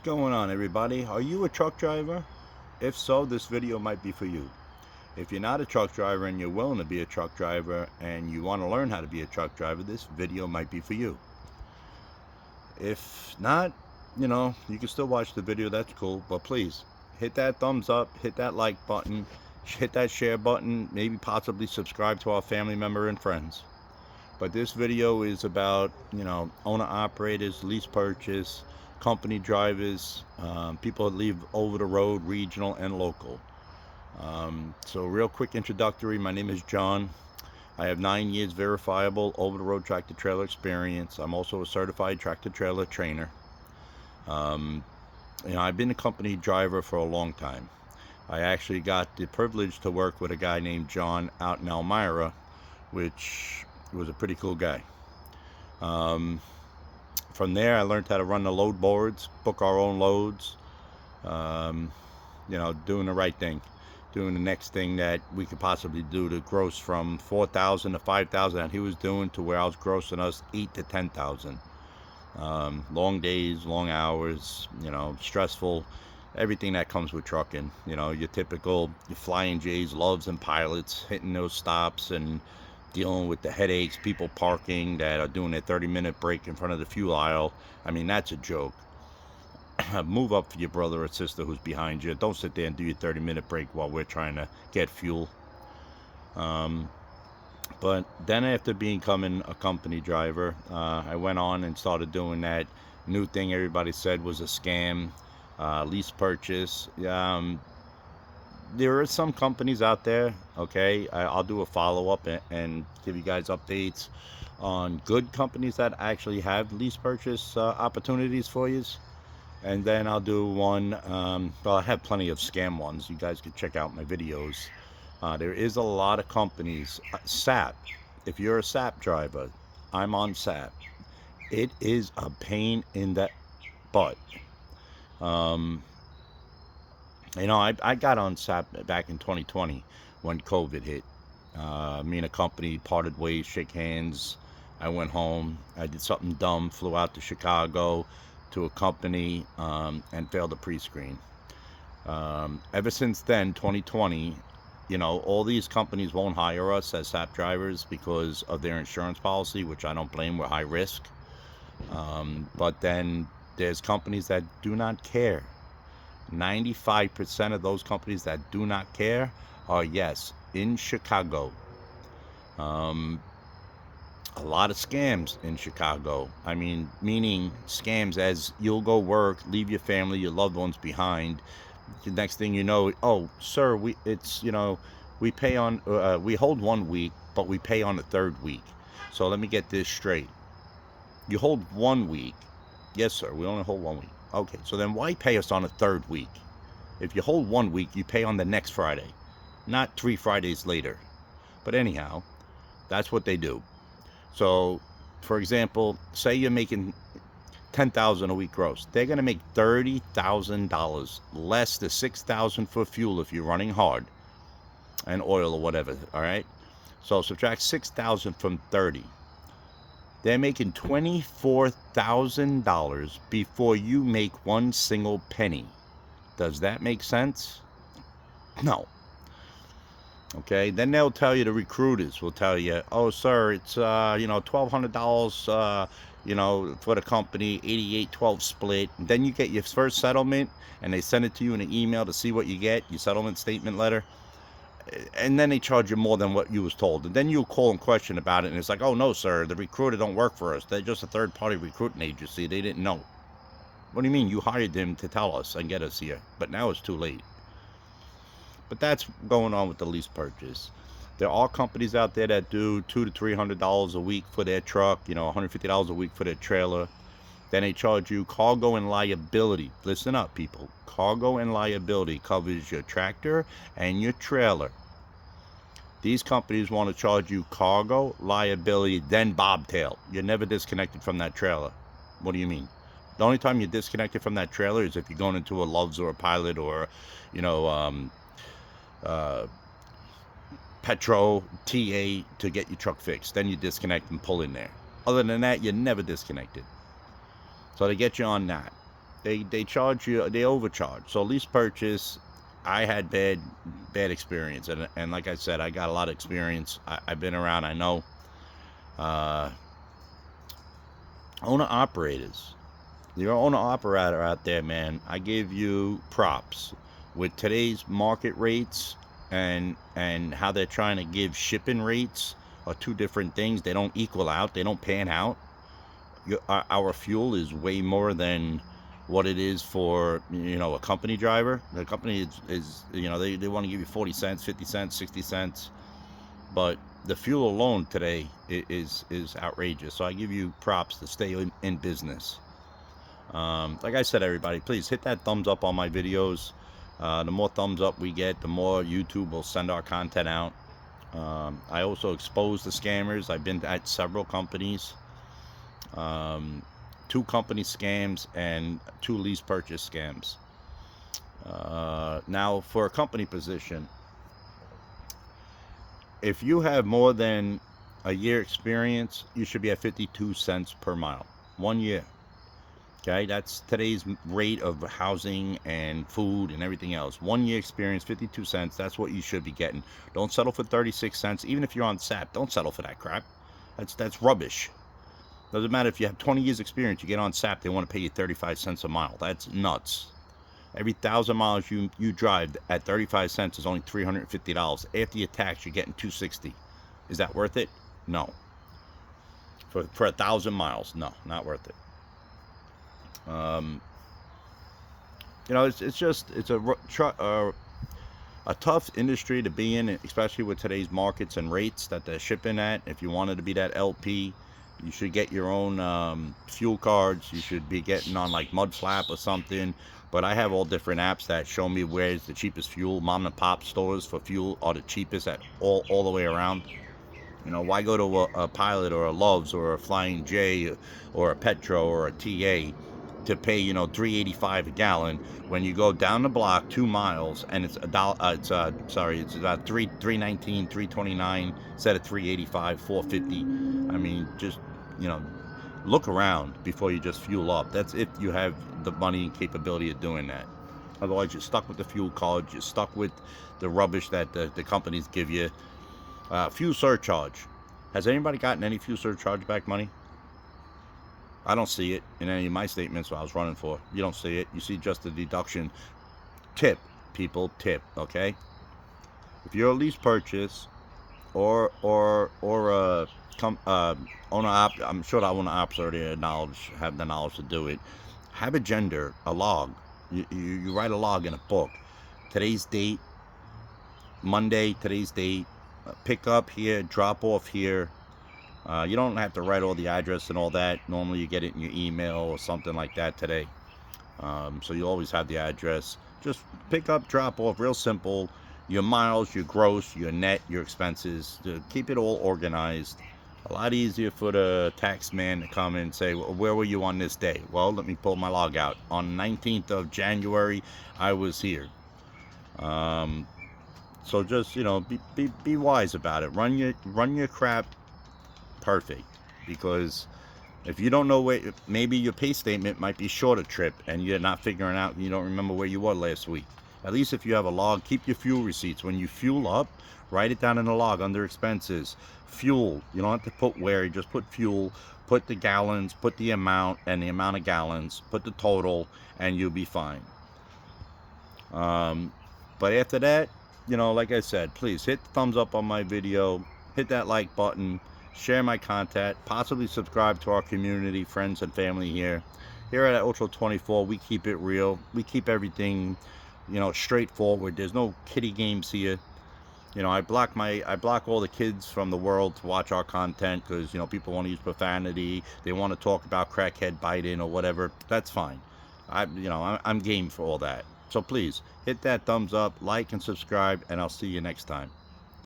Going on, everybody? Are you a truck driver? If so, this video might be for you. If you're not a truck driver and you're willing to be a truck driver and you want to learn how to be a truck driver, this video might be for you. If not, you can still watch the video. That's cool. But please hit that thumbs up, hit that like button, hit that share button, maybe possibly subscribe to our family member and friends. But this video is about, owner operators, lease purchase, company drivers, people that leave over the road, regional and local. So real quick introductory, my name is John. I have 9 years verifiable over-the-road tractor-trailer experience. I'm also a certified tractor-trailer trainer. I've been a company driver for a long time. I actually got the privilege to work with a guy named John out in Elmira, which was a pretty cool guy. From there, I learned how to run the load boards, book our own loads, doing the right thing, doing the next thing that we could possibly do to gross from 4,000 to 5,000 that he was doing to where I was grossing us 8 to 10,000. Long days, long hours, stressful, everything that comes with trucking. Your typical flying J's, loves and pilots, hitting those stops and dealing with the headaches, people parking that are doing a 30-minute break in front of the fuel aisle. I mean, that's a joke. Move up for your brother or sister who's behind you. Don't sit there and do your 30-minute break while we're trying to get fuel. But then after becoming a company driver, I went on and started doing that new thing everybody said was a scam, lease purchase. There are some companies out there, okay, I'll do a follow-up and give you guys updates on good companies that actually have lease purchase opportunities for you. And then I'll do one, well, I have plenty of scam ones. You guys can check out my videos. There is a lot of companies. SAP, if you're a SAP driver, I'm on SAP. It is a pain in the butt. I got on SAP back in 2020 when COVID hit. Me and a company parted ways, shake hands. I went home. I did something dumb, flew out to Chicago to a company and failed a pre-screen. Ever since then, 2020, all these companies won't hire us as SAP drivers because of their insurance policy, which I don't blame. We're high risk. But then there's companies that do not care. 95% of those companies that do not care are, yes, in Chicago. A lot of scams in Chicago. I mean, meaning scams as you'll go work, leave your family, your loved ones behind. The next thing you know, oh, sir, we pay on, we hold 1 week, but we pay on the 3rd week. So let me get this straight. You hold 1 week. Yes, sir, we only hold 1 week. Okay, so then why pay us on the 3rd week? If you hold 1 week, you pay on the next Friday, not 3 Fridays later. But anyhow, that's what they do. So, for example, say you're making $10,000 a week gross. They're going to make $30,000 less the $6,000 for fuel if you're running hard and oil or whatever. All right. So subtract $6,000 from 30. They're making $24,000 before you make one single penny. Does that make sense? No. Okay, then they'll tell you, the recruiters will tell you, oh, sir, it's, $1,200, for the company, 88-12 split. And then you get your first settlement, and they send it to you in an email to see what you get, your settlement statement letter. And then they charge you more than what you was told. And then you call and question about it, and it's like, oh, no, sir, the recruiter don't work for us. They're just a third-party recruiting agency. They didn't know. What do you mean? You hired them to tell us and get us here. But now it's too late. But that's going on with the lease purchase. There are companies out there that do $200 to $300 a week for their truck, $150 a week for their trailer. Then they charge you cargo and liability. Listen up, people. Cargo and liability covers your tractor and your trailer. These companies want to charge you cargo, liability, then bobtail. You're never disconnected from that trailer. What do you mean? The only time you're disconnected from that trailer is if you're going into a Love's or a Pilot or, Petro, TA to get your truck fixed. Then you disconnect and pull in there. Other than that, you're never disconnected. So they get you on that. they charge you, they overcharge. So lease purchase, I had bad experience, and like I said, I got a lot of experience. I've been around. I know. Uh, owner operators, your owner operator out there, man. I give you props with today's market rates and how they're trying to give shipping rates are two different things. They don't equal out. They don't pan out. Our fuel is way more than what it is for a company driver. The company is they want to give you 40 cents, 50 cents, 60 cents, but the fuel alone today is outrageous. So I give you props to stay in business. Like I said, everybody, please hit that thumbs up on my videos. The more thumbs up we get, the more YouTube will send our content out. I also expose the scammers. I've been at several companies. 2 company scams and 2 lease purchase scams. Now, for a company position, if you have more than a year experience, you should be at 52 cents per mile. 1 year. Okay, that's today's rate of housing and food and everything else. 1 year experience, 52 cents. That's what you should be getting. Don't settle for 36 cents. Even if you're on SAP, don't settle for that crap. That's rubbish. Doesn't matter if you have 20 years experience, you get on SAP, they want to pay you 35 cents a mile. That's nuts. Every 1,000 miles you drive at 35 cents is only $350. After your tax, you're getting $260. Is that worth it? No. For 1,000 miles, no, not worth it. It's a tough industry to be in, especially with today's markets and rates that they're shipping at. If you wanted to be that LP, you should get your own fuel cards. You should be getting on like Mudflap or something. But I have all different apps that show me where's the cheapest fuel. Mom and pop stores for fuel are the cheapest at all the way around. Why go to a Pilot or a Love's or a Flying J or a Petro or a TA to pay $3.85 a gallon when you go down the block 2 miles and it's it's about $3.19, $3.29 instead of $3.85, $4.50. I mean, just look around before you just fuel up. That's if you have the money and capability of doing that. Otherwise, you're stuck with the fuel cards. You're stuck with the rubbish that the companies give you. Fuel surcharge. Has anybody gotten any fuel surcharge back money? I don't see it in any of my statements I was running for. You don't see it. You see just the deduction. Tip, people, tip. Okay. If you're a lease purchase or a owner op, I'm sure the owner ops already have the knowledge to do it. Have a log. You write a log in a book. Today's date, Monday. Today's date. Pick up here, drop off here. You don't have to write all the address and all that. Normally you get it in your email or something like that today. So you always have the address. Just pick up, drop off, real simple. Your miles, your gross, your net, your expenses. To keep it all organized. A lot easier for the tax man to come and say, well, where were you on this day? Well, let me pull my log out. On 19th of January, I was here. So just, be wise about it. Run your crap perfect, because if you don't know where, maybe your pay statement might be short a trip and you're not figuring out, you don't remember where you were last week. At least if you have a log, keep your fuel receipts. When you fuel up, write it down in the log under expenses. Fuel, you don't have to put where, you just put fuel, put the gallons, put the amount and the amount of gallons, put the total, and you'll be fine. But after that, like I said, please hit the thumbs up on my video, hit that like button, share my content, possibly subscribe to our community, friends and family here. Here at Ultra 24, we keep it real. We keep everything, straightforward. There's no kiddie games here. I block all the kids from the world to watch our content because, people want to use profanity. They want to talk about crackhead Biden or whatever. That's fine. I'm game for all that. So please hit that thumbs up, like and subscribe, and I'll see you next time.